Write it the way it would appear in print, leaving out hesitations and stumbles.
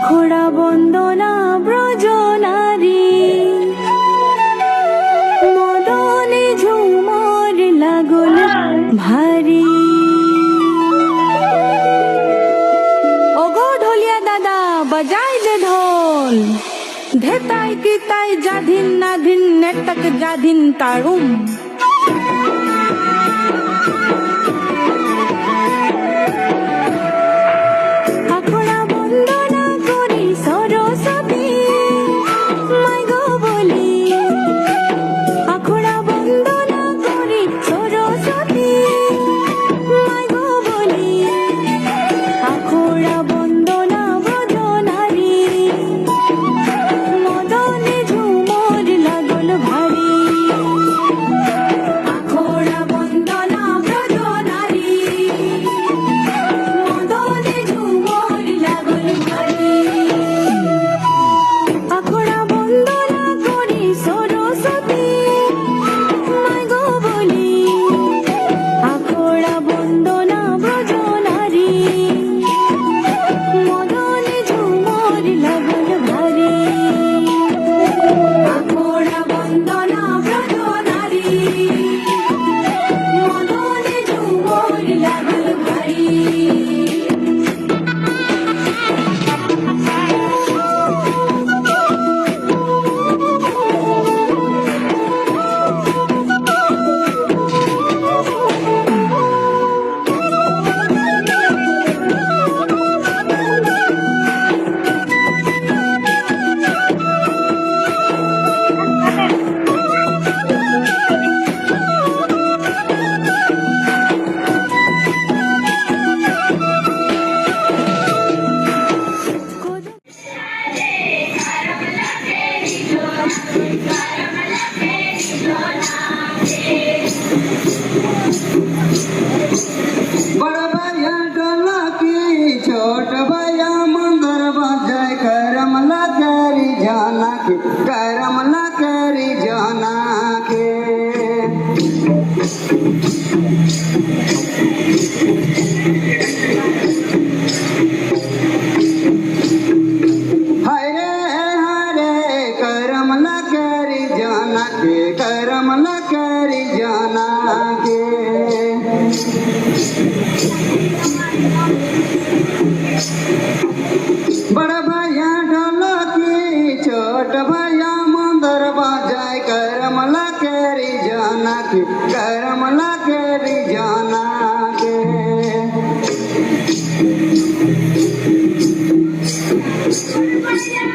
আখড়া বন্দনা ব্রজ নারী মদনে ঝুমর লাগল ভারী। ওগো ঢোলিয়া দাদা বাজাই দে ঢোল, ধেতাই কিতাই জাধিন নাধিন নেটক জাধিন তাড়ুম। আখড়া বন্দনা করি সরস্বতী মাই গো বলি, আখড়া বন্দনা করি সরস্বতী মাই গো বলি। আখড়া বন্দনা ব্রজ নারী মদনে ঝুমর লাগল ভারী। আখড়া বন্দনা ব্রজ নারী মদনে ঝুমর লাগল ভারী। আখড়া বন্দনা করি সরস্বতী মাই গো বলি, আখড়া বন্দনা ব্রজ নারী মদনে ঝুমর লাগল ভারী। আখড়া বন্দনা ব্রজ নারী মদনে ঝুমর লাগল ভারী। बड़ा भैया ढोलकी छोट भैया मंदर बजाय करमला करी जाना के, करमला करी जाना के। हरे करमला करी जाना के, करमला करी जाना के। बड़ा भैया ढोलकी छोट भैया मंदर बजाय करमला करी जाना के, करमला करी जाना के। भैया